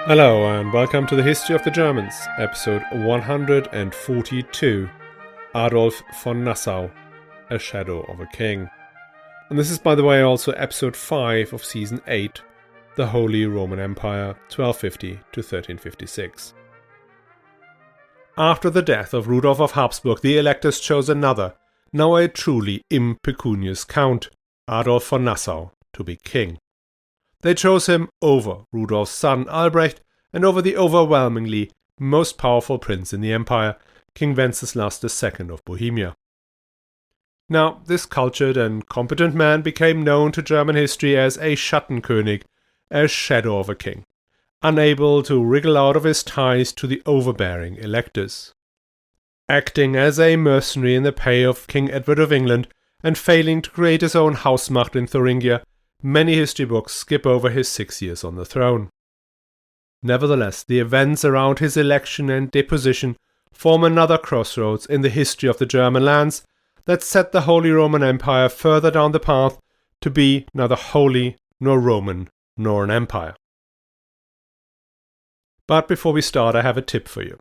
Hello and welcome to the History of the Germans, episode 142, Adolf von Nassau, A Shadow of a King. And this is, by the way, also episode 5 of season 8, The Holy Roman Empire, 1250 to 1356. After the death of Rudolf of Habsburg, the Electors chose another, now a truly impecunious count, Adolf von Nassau, to be king. They chose him over Rudolf's son Albrecht and over the overwhelmingly most powerful prince in the empire, King Wenceslaus II of Bohemia. Now, this cultured and competent man became known to German history as a Schattenkönig, a shadow of a king, unable to wriggle out of his ties to the overbearing Electors. Acting as a mercenary in the pay of King Edward of England and failing to create his own Hausmacht in Thuringia, many history books skip over his 6 years on the throne. Nevertheless, the events around his election and deposition form another crossroads in the history of the German lands that set the Holy Roman Empire further down the path to be neither holy nor Roman nor an empire. But before we start, I have a tip for you.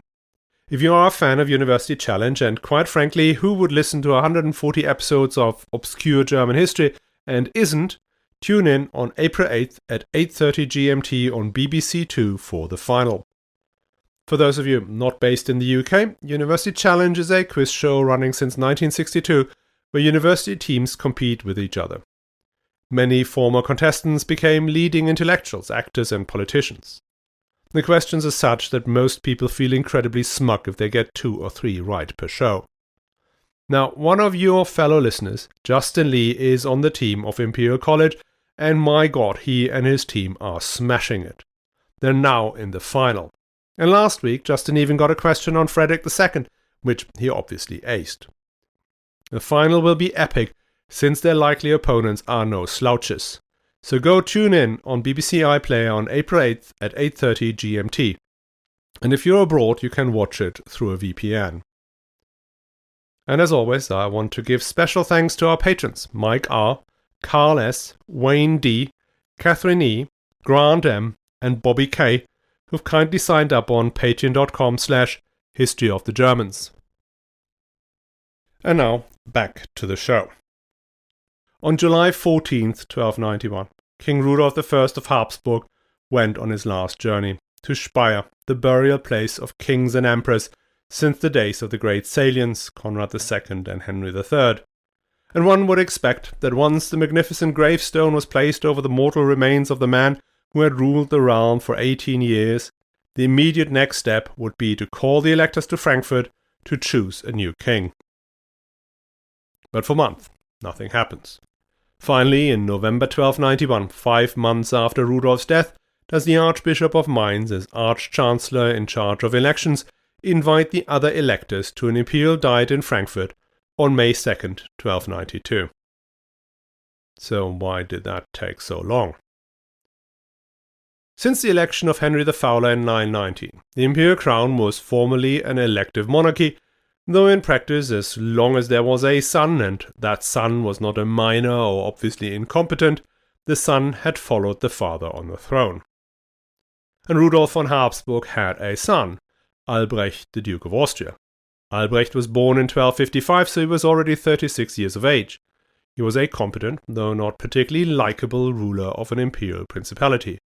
If you are a fan of University Challenge, and quite frankly, who would listen to 140 episodes of obscure German history and isn't, tune in on April 8th at 8:30 GMT on BBC Two for the final. For those of you not based in the UK, University Challenge is a quiz show running since 1962 where university teams compete with each other. Many former contestants became leading intellectuals, actors and politicians. The questions are such that most people feel incredibly smug if they get 2 or 3 right per show. Now, one of your fellow listeners, Justin Lee, is on the team of Imperial College, and my god, he and his team are smashing it. They're now in the final. And last week, Justin even got a question on Frederick II, which he obviously aced. The final will be epic, since their likely opponents are no slouches. So go tune in on BBC iPlayer on April 8th at 8:30 GMT. And if you're abroad, you can watch it through a VPN. And as always, I want to give special thanks to our patrons, Mike R., Carl S., Wayne D., Catherine E., Grant M., and Bobby K., who've kindly signed up on patreon.com/History of the Germans. And now, back to the show. On July 14th, 1291, King Rudolf I of Habsburg went on his last journey to Speyer, the burial place of kings and emperors since the days of the great Salians, Conrad II and Henry III. And one would expect that once the magnificent gravestone was placed over the mortal remains of the man who had ruled the realm for 18 years, the immediate next step would be to call the electors to Frankfurt to choose a new king. But for months, nothing happens. Finally, in November 1291, 5 months after Rudolf's death, does the Archbishop of Mainz, as Arch-Chancellor in charge of elections, invite the other electors to an imperial diet in Frankfurt on May 2nd, 1292. So why did that take so long? Since the election of Henry the Fowler in 919, the imperial crown was formally an elective monarchy, though in practice, as long as there was a son, and that son was not a minor or obviously incompetent, the son had followed the father on the throne. And Rudolf von Habsburg had a son, Albrecht, the Duke of Austria. Albrecht was born in 1255, so he was already 36 years of age. He was a competent, though not particularly likable, ruler of an imperial principality.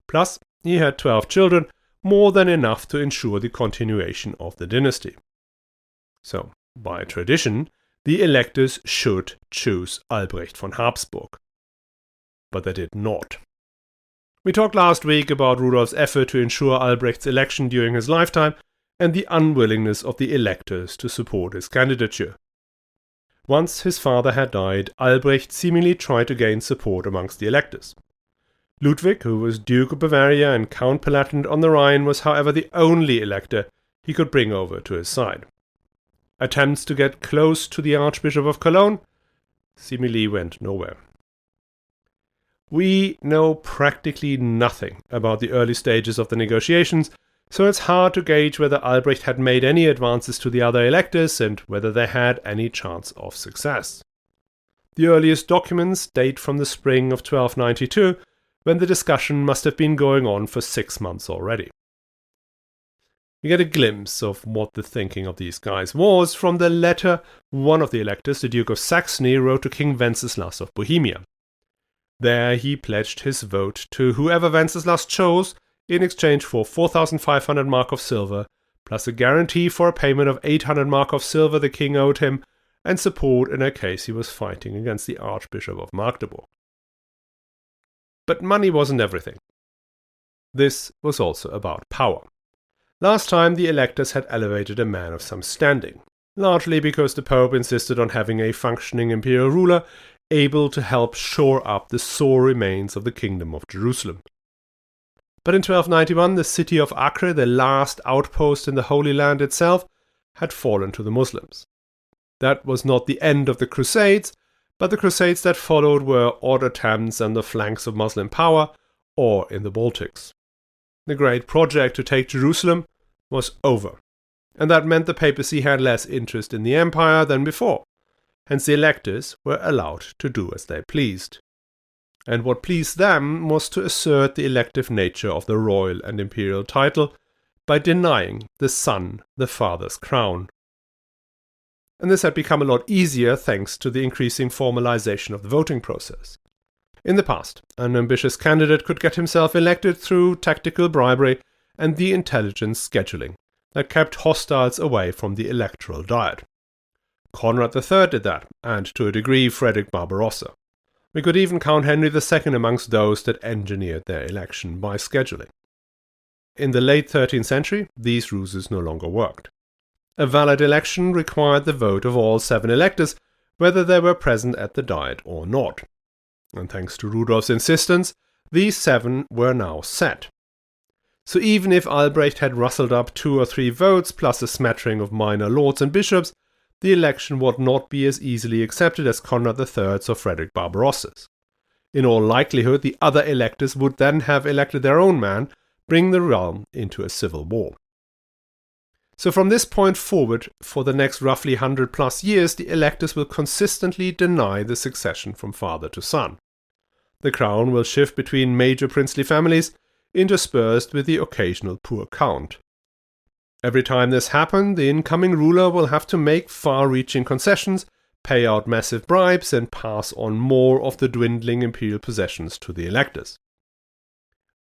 Plus, he had 12 children, more than enough to ensure the continuation of the dynasty. So, by tradition, the electors should choose Albrecht von Habsburg. But they did not. We talked last week about Rudolf's effort to ensure Albrecht's election during his lifetime, and the unwillingness of the electors to support his candidature. Once his father had died, Albrecht seemingly tried to gain support amongst the electors. Ludwig, who was Duke of Bavaria and Count Palatinate on the Rhine, was however the only elector he could bring over to his side. Attempts to get close to the Archbishop of Cologne seemingly went nowhere. We know practically nothing about the early stages of the negotiations, so it's hard to gauge whether Albrecht had made any advances to the other electors and whether they had any chance of success. The earliest documents date from the spring of 1292, when the discussion must have been going on for 6 months already. You get a glimpse of what the thinking of these guys was from the letter one of the electors, the Duke of Saxony, wrote to King Wenceslaus of Bohemia. There he pledged his vote to whoever Wenceslaus chose in exchange for 4,500 mark of silver, plus a guarantee for a payment of 800 mark of silver the king owed him, and support in a case he was fighting against the Archbishop of Magdeburg. But money wasn't everything. This was also about power. Last time the electors had elevated a man of some standing, largely because the Pope insisted on having a functioning imperial ruler able to help shore up the sore remains of the Kingdom of Jerusalem. But in 1291 the city of Acre, the last outpost in the Holy Land itself, had fallen to the Muslims. That was not the end of the Crusades, but the Crusades that followed were odd attempts on the flanks of Muslim power or in the Baltics. The great project to take Jerusalem was over, and that meant the papacy had less interest in the empire than before. Hence the electors were allowed to do as they pleased. And what pleased them was to assert the elective nature of the royal and imperial title by denying the son the father's crown. And this had become a lot easier thanks to the increasing formalization of the voting process. In the past, an ambitious candidate could get himself elected through tactical bribery and the intelligence scheduling that kept hostiles away from the electoral diet. Conrad III did that, and to a degree Frederick Barbarossa. We could even count Henry II amongst those that engineered their election by scheduling. In the late 13th century, these ruses no longer worked. A valid election required the vote of all 7 electors, whether they were present at the diet or not. And thanks to Rudolf's insistence, these 7 were now set. So even if Albrecht had rustled up 2 or 3 votes plus a smattering of minor lords and bishops, the election would not be as easily accepted as Conrad III's or Frederick Barbarossa's. In all likelihood, the other electors would then have elected their own man, bringing the realm into a civil war. So from this point forward, for the next roughly 100 plus years, the electors will consistently deny the succession from father to son. The crown will shift between major princely families, interspersed with the occasional poor count. Every time this happens, the incoming ruler will have to make far-reaching concessions, pay out massive bribes, and pass on more of the dwindling imperial possessions to the electors.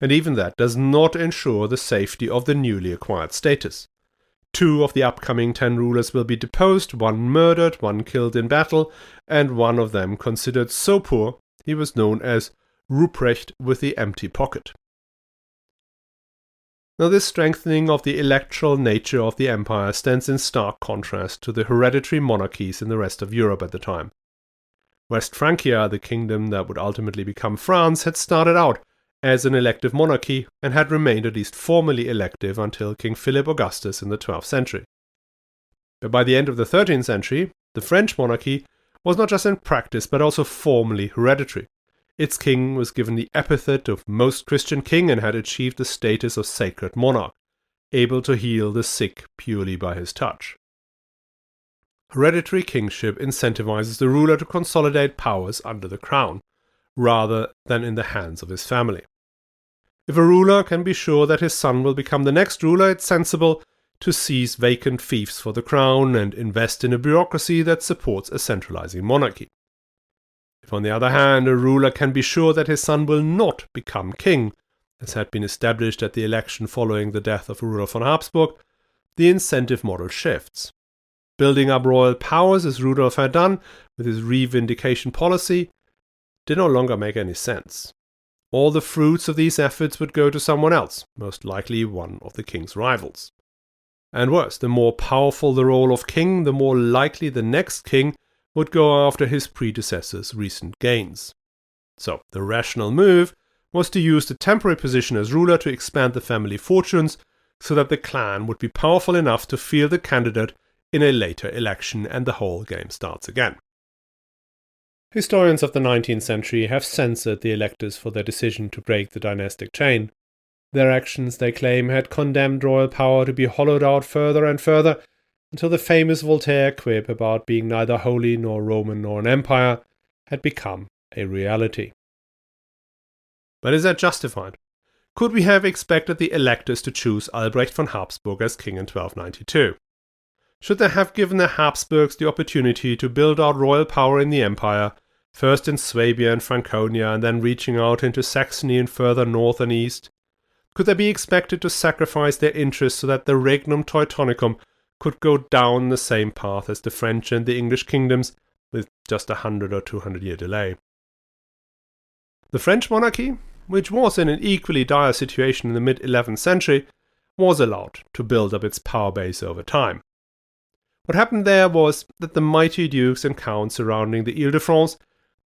And even that does not ensure the safety of the newly acquired status. 2 of the upcoming 10 rulers will be deposed, 1 murdered, 1 killed in battle, and 1 of them considered so poor he was known as Ruprecht with the empty pocket. Now this strengthening of the electoral nature of the empire stands in stark contrast to the hereditary monarchies in the rest of Europe at the time. West Francia, the kingdom that would ultimately become France, had started out as an elective monarchy and had remained at least formally elective until King Philip Augustus in the 12th century. But by the end of the 13th century, the French monarchy was not just in practice but also formally hereditary. Its king was given the epithet of most Christian king and had achieved the status of sacred monarch, able to heal the sick purely by his touch. Hereditary kingship incentivizes the ruler to consolidate powers under the crown, rather than in the hands of his family. If a ruler can be sure that his son will become the next ruler, it's sensible to seize vacant fiefs for the crown and invest in a bureaucracy that supports a centralizing monarchy. If, on the other hand, a ruler can be sure that his son will not become king, as had been established at the election following the death of Rudolf von Habsburg, the incentive model shifts. Building up royal powers, as Rudolf had done with his revindication policy, did no longer make any sense. All the fruits of these efforts would go to someone else, most likely one of the king's rivals. And worse, the more powerful the role of king, the more likely the next king would go after his predecessor's recent gains. So, the rational move was to use the temporary position as ruler to expand the family fortunes so that the clan would be powerful enough to field the candidate in a later election and the whole game starts again. Historians of the 19th century have censored the electors for their decision to break the dynastic chain. Their actions, they claim, had condemned royal power to be hollowed out further and further until the famous Voltaire quip about being neither holy nor Roman nor an empire had become a reality. But is that justified? Could we have expected the electors to choose Albrecht von Habsburg as king in 1292? Should they have given the Habsburgs the opportunity to build out royal power in the empire, first in Swabia and Franconia and then reaching out into Saxony and further north and east? Could they be expected to sacrifice their interests so that the Regnum Teutonicum could go down the same path as the French and the English kingdoms with just 100 or 200 year delay? The French monarchy, which was in an equally dire situation in the mid-11th century, was allowed to build up its power base over time. What happened there was that the mighty dukes and counts surrounding the Ile-de-France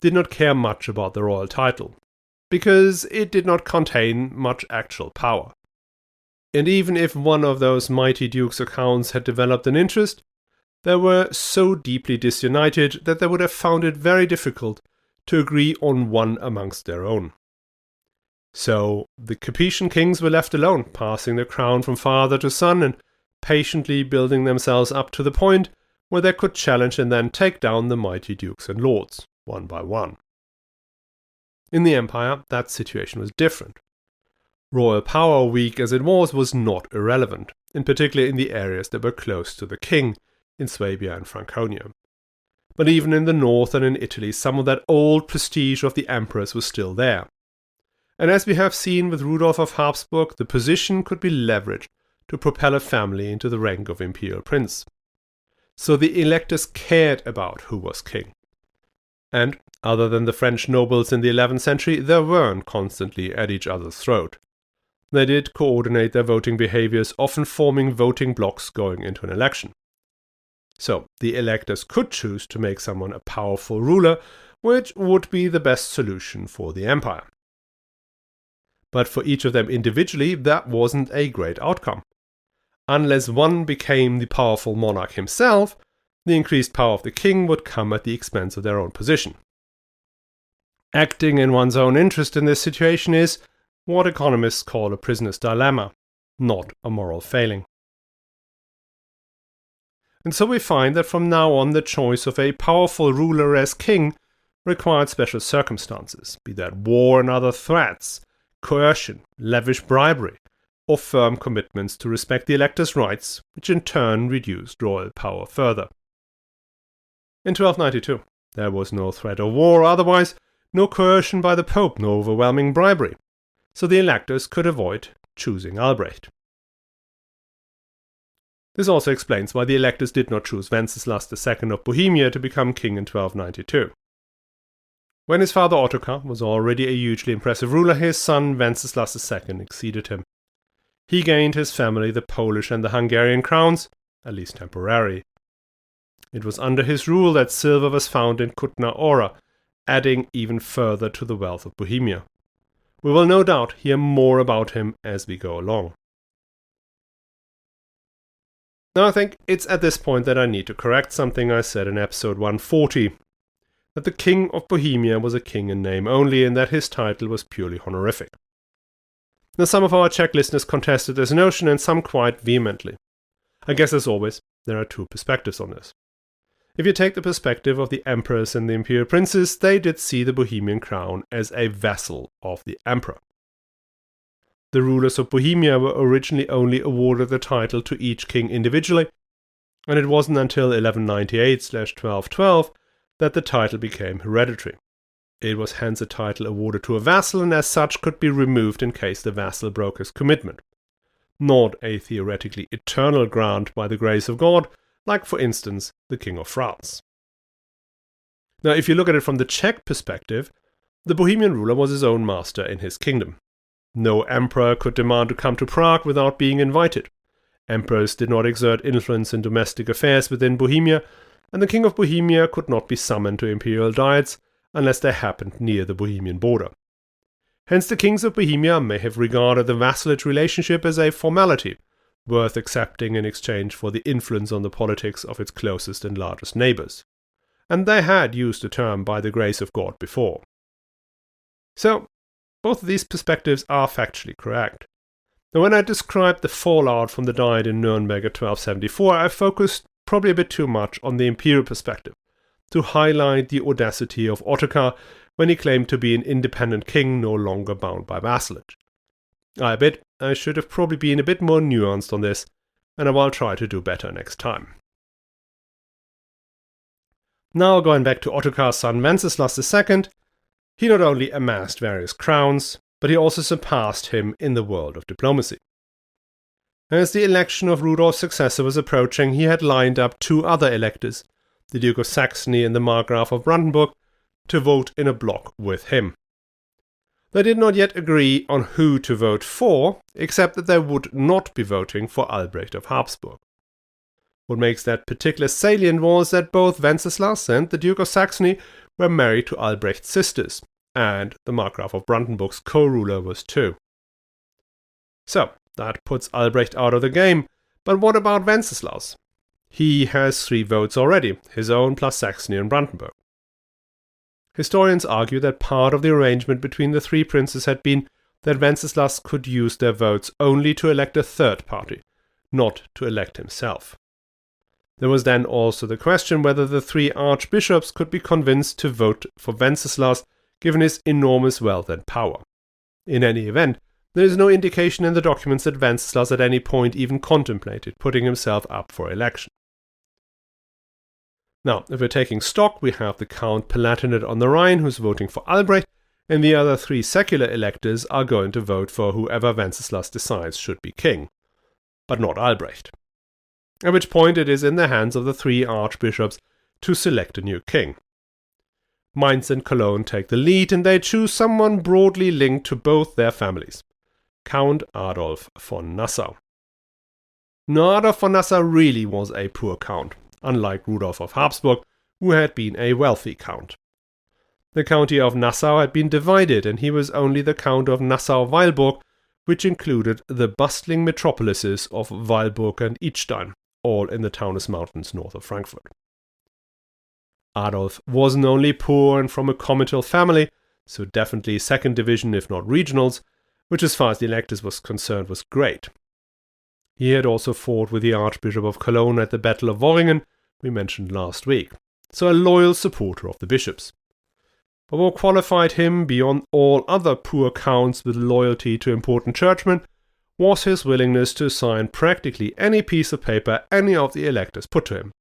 did not care much about the royal title, because it did not contain much actual power. And even if one of those mighty dukes or counts had developed an interest, they were so deeply disunited that they would have found it very difficult to agree on one amongst their own. So the Capetian kings were left alone, passing the crown from father to son and patiently building themselves up to the point where they could challenge and then take down the mighty dukes and lords, one by one. In the empire, that situation was different. Royal power, weak as it was not irrelevant, in particular in the areas that were close to the king, in Swabia and Franconia. But even in the north and in Italy, some of that old prestige of the emperors was still there. And as we have seen with Rudolf of Habsburg, the position could be leveraged to propel a family into the rank of imperial prince. So the electors cared about who was king. And, other than the French nobles in the 11th century, they weren't constantly at each other's throat. They did coordinate their voting behaviors, often forming voting blocks going into an election. So, the electors could choose to make someone a powerful ruler, which would be the best solution for the empire. But for each of them individually, that wasn't a great outcome. Unless one became the powerful monarch himself, the increased power of the king would come at the expense of their own position. Acting in one's own interest in this situation is what economists call a prisoner's dilemma, not a moral failing. And so we find that from now on the choice of a powerful ruler as king required special circumstances, be that war and other threats, coercion, lavish bribery, or firm commitments to respect the elector's rights, which in turn reduced royal power further. In 1292, there was no threat of war, otherwise no coercion by the Pope, no overwhelming bribery, so the electors could avoid choosing Albrecht. This also explains why the electors did not choose Wenceslaus II of Bohemia to become king in 1292. When his father Ottokar was already a hugely impressive ruler, his son Wenceslaus II exceeded him. He gained his family the Polish and the Hungarian crowns, at least temporarily. It was under his rule that silver was found in Kutna Ora, adding even further to the wealth of Bohemia. We will no doubt hear more about him as we go along. Now I think it's at this point that I need to correct something I said in episode 140, that the King of Bohemia was a king in name only and that his title was purely honorific. Now some of our Czech listeners contested this notion and some quite vehemently. I guess as always, there are two perspectives on this. If you take the perspective of the emperors and the imperial princes, they did see the Bohemian crown as a vassal of the emperor. The rulers of Bohemia were originally only awarded the title to each king individually, and it wasn't until 1198/1212 that the title became hereditary. It was hence a title awarded to a vassal and as such could be removed in case the vassal broke his commitment. Not a theoretically eternal grant by the grace of God, like for instance the King of France. Now if you look at it from the Czech perspective, the Bohemian ruler was his own master in his kingdom. No emperor could demand to come to Prague without being invited. Emperors did not exert influence in domestic affairs within Bohemia, and the King of Bohemia could not be summoned to imperial diets unless they happened near the Bohemian border. Hence the kings of Bohemia may have regarded the vassalage relationship as a formality, worth accepting in exchange for the influence on the politics of its closest and largest neighbors. And they had used the term by the grace of God before. So, both of these perspectives are factually correct. Now when I described the fallout from the Diet in Nuremberg at 1274, I focused probably a bit too much on the imperial perspective, to highlight the audacity of Ottokar when he claimed to be an independent king no longer bound by vassalage. I admit I should have probably been a bit more nuanced on this, and I will try to do better next time. Now going back to Ottokar's son Wenceslaus II, he not only amassed various crowns, but he also surpassed him in the world of diplomacy. As the election of Rudolf's successor was approaching, he had lined up two other electors, the Duke of Saxony and the Margraf of Brandenburg, to vote in a block with him. They did not yet agree on who to vote for, except that they would not be voting for Albrecht of Habsburg. What makes that particular salient was that both Wenceslaus and the Duke of Saxony were married to Albrecht's sisters, and the Margraf of Brandenburg's co-ruler was too. So, that puts Albrecht out of the game, but what about Wenceslaus? He has 3 votes already, his own plus Saxony and Brandenburg. Historians argue that part of the arrangement between the 3 princes had been that Wenceslaus could use their votes only to elect a third party, not to elect himself. There was then also the question whether the 3 archbishops could be convinced to vote for Wenceslaus given his enormous wealth and power. In any event, there is no indication in the documents that Wenceslaus at any point even contemplated putting himself up for election. Now, if we're taking stock, we have the Count Palatinate on the Rhine who's voting for Albrecht, and the other 3 secular electors are going to vote for whoever Wenceslaus decides should be king, but not Albrecht. At which point it is in the hands of the 3 archbishops to select a new king. Mainz and Cologne take the lead, and they choose someone broadly linked to both their families, Count Adolf von Nassau. Now, Adolf von Nassau really was a poor count, unlike Rudolf of Habsburg, who had been a wealthy count. The county of Nassau had been divided, and he was only the Count of Nassau-Weilburg, which included the bustling metropolises of Weilburg and Idstein, all in the Taunus Mountains north of Frankfurt. Adolf wasn't only poor and from a comital family, so definitely 2nd division if not regionals, which as far as the electors was concerned was great. He had also fought with the Archbishop of Cologne at the Battle of Worringen, we mentioned last week, so a loyal supporter of the bishops. But what qualified him beyond all other poor counts with loyalty to important churchmen was his willingness to sign practically any piece of paper any of the electors put to him.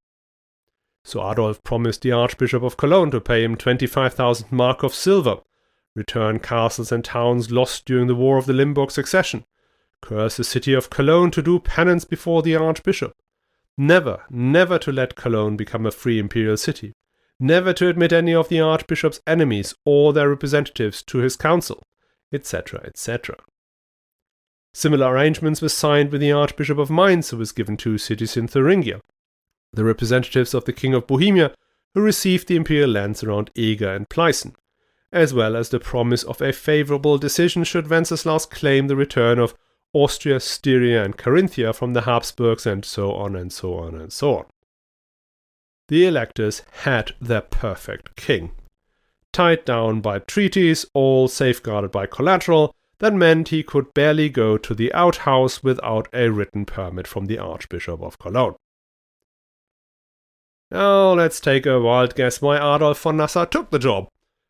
So Adolf promised the Archbishop of Cologne to pay him 25,000 mark of silver, return castles and towns lost during the War of the Limburg Succession, curse the city of Cologne to do penance before the Archbishop, never to let Cologne become a free imperial city, never to admit any of the Archbishop's enemies or their representatives to his council, etc., etc. Similar arrangements were signed with the Archbishop of Mainz, who was given 2 cities in Thuringia, the representatives of the King of Bohemia, who received the imperial lands around Eger and Pleißen, as well as the promise of a favourable decision should Wenceslaus claim the return of Austria, Styria and Carinthia from the Habsburgs, and so on and so on and so on. The electors had their perfect king. Tied down by treaties, all safeguarded by collateral, that meant he could barely go to the outhouse without a written permit from the Archbishop of Cologne. Now let's take a wild guess why Adolf von Nassau took the job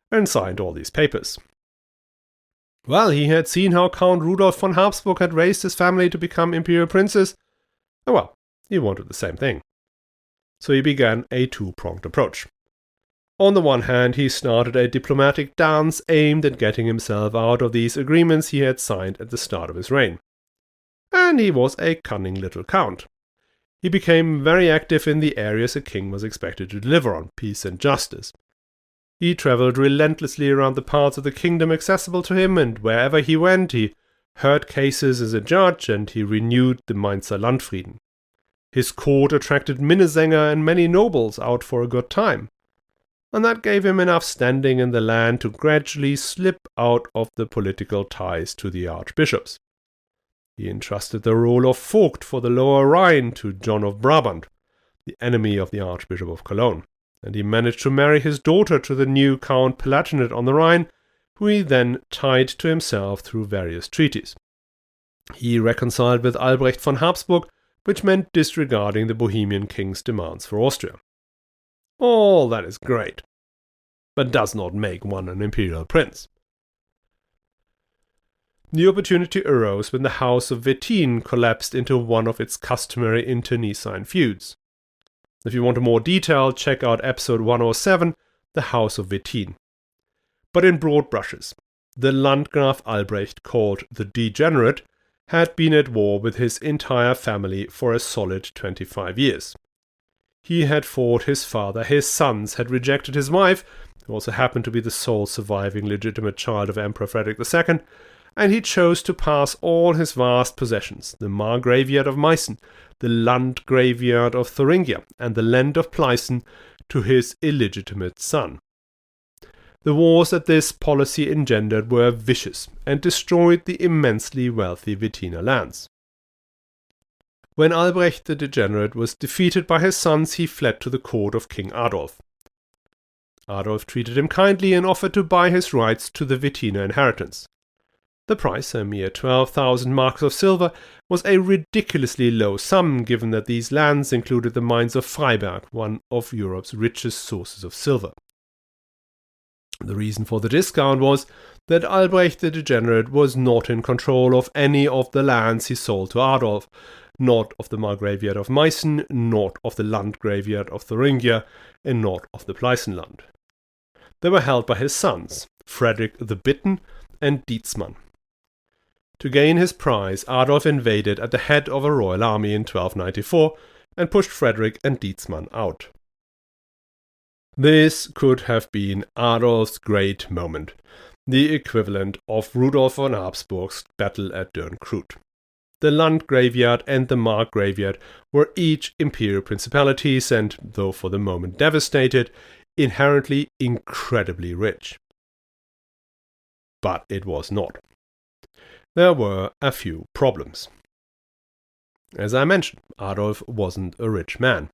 and signed all these papers. Well, he had seen how Count Rudolf von Habsburg had raised his family to become imperial princes, and well, he wanted the same thing. So he began a 2-pronged approach. On the one hand, he started a diplomatic dance aimed at getting himself out of these agreements he had signed at the start of his reign. And he was a cunning little count. He became very active in the areas a king was expected to deliver on, peace and justice. He travelled relentlessly around the parts of the kingdom accessible to him, and wherever he went, he heard cases as a judge, and he renewed the Mainzer Landfrieden. His court attracted Minnesänger and many nobles out for a good time, and that gave him enough standing in the land to gradually slip out of the political ties to the archbishops. He entrusted the role of Vogt for the Lower Rhine to John of Brabant, the enemy of the Archbishop of Cologne, and he managed to marry his daughter to the new Count Palatinate on the Rhine, who he then tied to himself through various treaties. He reconciled with Albrecht von Habsburg, which meant disregarding the Bohemian king's demands for Austria. All that is great. but does not make one an imperial prince. The opportunity arose when the House of Wettin collapsed into one of its customary internecine feuds. If you want a more detail, check out episode 107, The House of Wettin. But in broad brushes, the Landgraf Albrecht, called the Degenerate, had been at war with his entire family for a solid 25 years. He had fought his father, his sons had rejected his wife, who also happened to be the sole surviving legitimate child of Emperor Frederick II, and he chose to pass all his vast possessions, the Margraveyard of Meissen, the Landgraveyard of Thuringia, and the Land of Pleissen, to his illegitimate son. The wars that this policy engendered were vicious and destroyed the immensely wealthy Wettiner lands. When Albrecht the Degenerate was defeated by his sons, he fled to the court of King Adolf. Adolf treated him kindly and offered to buy his rights to the Wettiner inheritance. The price, a mere 12,000 marks of silver, was a ridiculously low sum given that these lands included the mines of Freiberg, one of Europe's richest sources of silver. The reason for the discount was that Albrecht the Degenerate was not in control of any of the lands he sold to Adolf, not of the Margraveyard of Meissen, not of the Landgraveyard of Thuringia, and not of the Pleissenland. They were held by his sons, Frederick the Bitten and Dietzmann. To gain his prize, Adolf invaded at the head of a royal army in 1294 and pushed Frederick and Dietzmann out. This could have been Adolf's great moment, the equivalent of Rudolf von Habsburg's battle at Dürnkruth. The Landgraveyard and the Markgraveyard were each imperial principalities and, though for the moment devastated, inherently incredibly rich. But it was not. There were a few problems. As I mentioned, Adolf wasn't a rich man.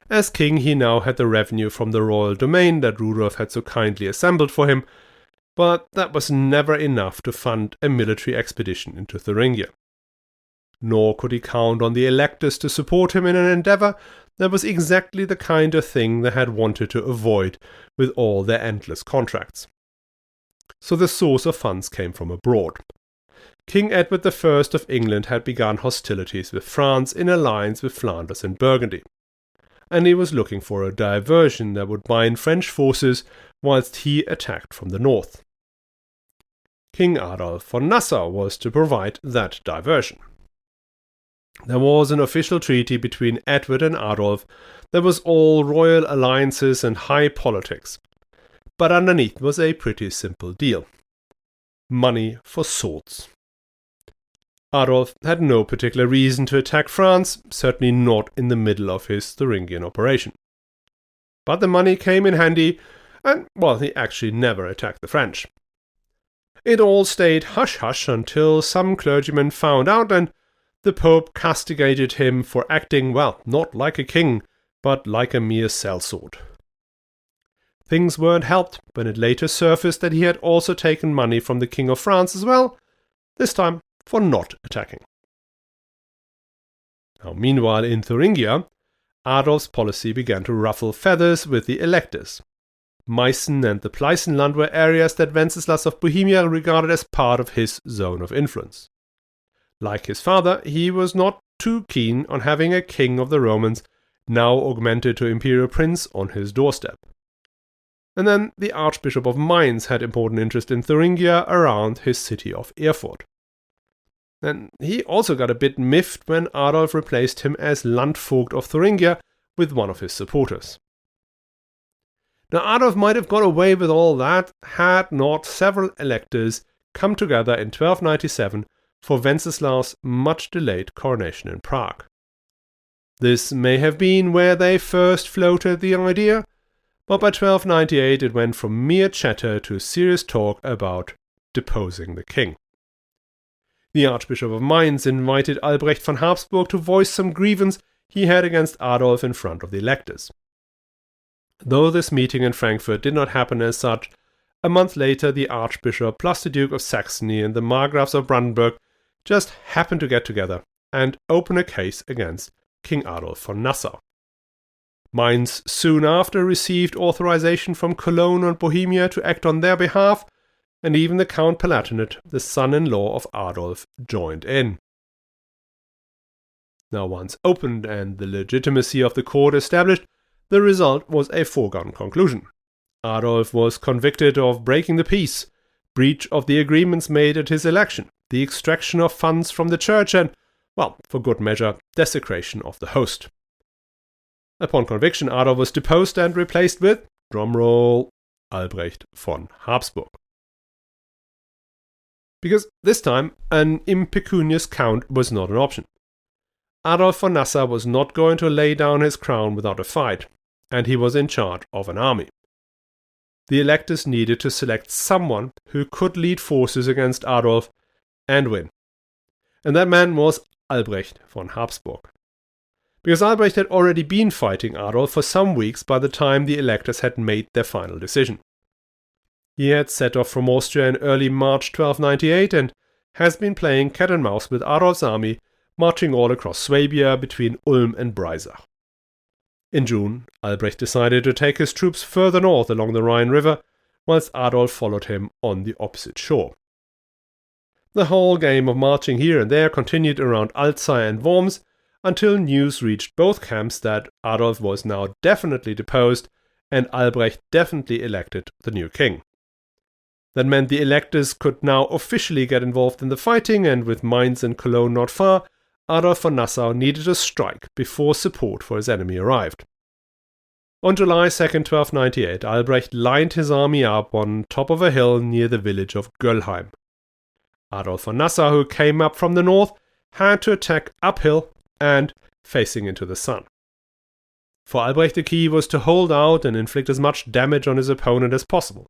As king, he now had the revenue from the royal domain that Rudolf had so kindly assembled for him, but that was never enough to fund a military expedition into Thuringia. Nor could he count on the electors to support him in an endeavor that was exactly the kind of thing they had wanted to avoid with all their endless contracts. So the source of funds came from abroad. King Edward I of England had begun hostilities with France in alliance with Flanders and Burgundy, and he was looking for a diversion that would bind French forces whilst he attacked from the north. King Adolf von Nassau was to provide that diversion. There was an official treaty between Edward and Adolf that was all royal alliances and high politics, but underneath was a pretty simple deal. Money for swords. Adolf had no particular reason to attack France, certainly not in the middle of his Thuringian operation. But the money came in handy, and, well, he actually never attacked the French. It all stayed hush-hush until some clergymen found out, and the Pope castigated him for acting, well, not like a king, but like a mere sellsword. Things weren't helped when it later surfaced that he had also taken money from the King of France as well, this time for not attacking. Now, meanwhile, in Thuringia, Adolf's policy began to ruffle feathers with the electors. Meissen and the Pleissenland were areas that Wenceslaus of Bohemia regarded as part of his zone of influence. Like his father, he was not too keen on having a king of the Romans, now augmented to imperial prince, on his doorstep. And then the Archbishop of Mainz had important interest in Thuringia around his city of Erfurt. And he also got a bit miffed when Adolf replaced him as Landvogt of Thuringia with one of his supporters. Now, Adolf might have got away with all that had not several electors come together in 1297 for Wenceslaus' much-delayed coronation in Prague. This may have been where they first floated the idea, but by 1298 it went from mere chatter to serious talk about deposing the king. The Archbishop of Mainz invited Albrecht von Habsburg to voice some grievance he had against Adolf in front of the electors. Though this meeting in Frankfurt did not happen as such, a month later the Archbishop plus the Duke of Saxony and the Margraves of Brandenburg just happened to get together and open a case against King Adolf von Nassau. Mainz soon after received authorization from Cologne and Bohemia to act on their behalf, and even the Count Palatinate, the son-in-law of Adolf, joined in. Now once opened and the legitimacy of the court established, the result was a foregone conclusion. Adolf was convicted of breaking the peace, breach of the agreements made at his election, the extraction of funds from the church and, well, for good measure, desecration of the host. Upon conviction, Adolf was deposed and replaced with, drumroll, Albrecht von Habsburg. Because this time, an impecunious count was not an option. Adolf von Nassau was not going to lay down his crown without a fight, and he was in charge of an army. The electors needed to select someone who could lead forces against Adolf and win. And that man was Albrecht von Habsburg. Because Albrecht had already been fighting Adolf for some weeks by the time the electors had made their final decision. He had set off from Austria in early March 1298 and has been playing cat and mouse with Adolf's army, marching all across Swabia between Ulm and Breisach. In June, Albrecht decided to take his troops further north along the Rhine River, whilst Adolf followed him on the opposite shore. The whole game of marching here and there continued around Alzey and Worms, until news reached both camps that Adolf was now definitely deposed and Albrecht definitely elected the new king. That meant the electors could now officially get involved in the fighting, and with Mainz and Cologne not far, Adolf von Nassau needed a strike before support for his enemy arrived. On July 2, 1298, Albrecht lined his army up on top of a hill near the village of Göllheim. Adolf von Nassau, who came up from the north, had to attack uphill and facing into the sun. For Albrecht, the key was to hold out and inflict as much damage on his opponent as possible.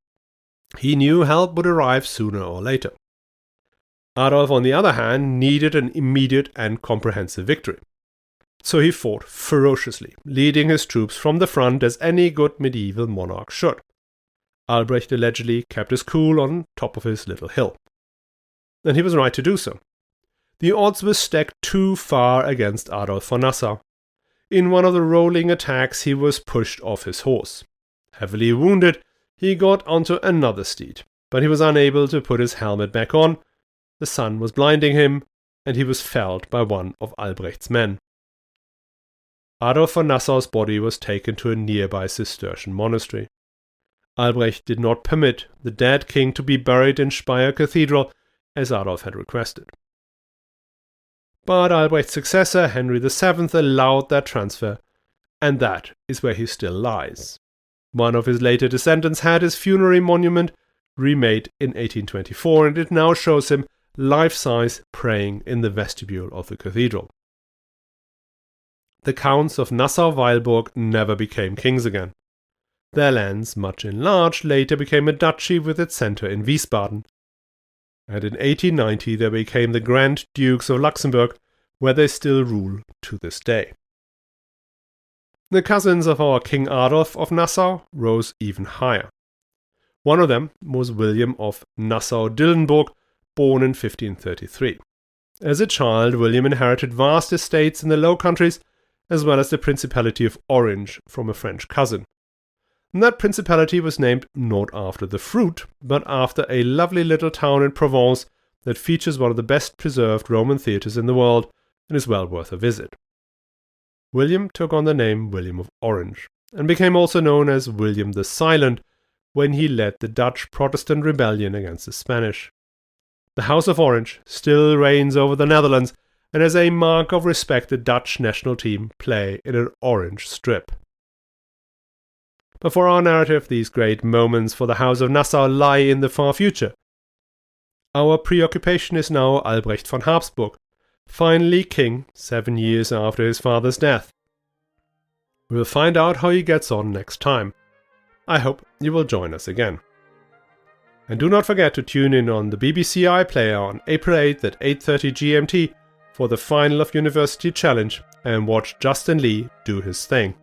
He knew help would arrive sooner or later. Adolf, on the other hand, needed an immediate and comprehensive victory. So he fought ferociously, leading his troops from the front as any good medieval monarch should. Albrecht allegedly kept his cool on top of his little hill. And he was right to do so. The odds were stacked too far against Adolf von Nassau. In one of the rolling attacks, he was pushed off his horse. Heavily wounded, he got onto another steed, but he was unable to put his helmet back on. The sun was blinding him, and he was felled by one of Albrecht's men. Adolf von Nassau's body was taken to a nearby Cistercian monastery. Albrecht did not permit the dead king to be buried in Speyer Cathedral, as Adolf had requested. But Albrecht's successor, Henry VII, allowed that transfer, and that is where he still lies. One of his later descendants had his funerary monument remade in 1824, and it now shows him life-size praying in the vestibule of the cathedral. The Counts of Nassau-Weilburg never became kings again. Their lands, much enlarged, later became a duchy with its centre in Wiesbaden. And in 1890 they became the Grand Dukes of Luxembourg, where they still rule to this day. The cousins of our King Adolf of Nassau rose even higher. One of them was William of Nassau-Dillenburg, born in 1533. As a child, William inherited vast estates in the Low Countries, as well as the Principality of Orange from a French cousin. And that principality was named not after the fruit, but after a lovely little town in Provence that features one of the best preserved Roman theatres in the world and is well worth a visit. William took on the name William of Orange, and became also known as William the Silent when he led the Dutch Protestant rebellion against the Spanish. The House of Orange still reigns over the Netherlands, and as a mark of respect the Dutch national team play in an orange strip. But for our narrative, these great moments for the House of Nassau lie in the far future. Our preoccupation is now Albrecht von Habsburg, finally king 7 years after his father's death. We will find out how he gets on next time. I hope you will join us again. And do not forget to tune in on the BBC iPlayer on April 8th at 8:30 GMT for the final of University Challenge and watch Justin Lee do his thing.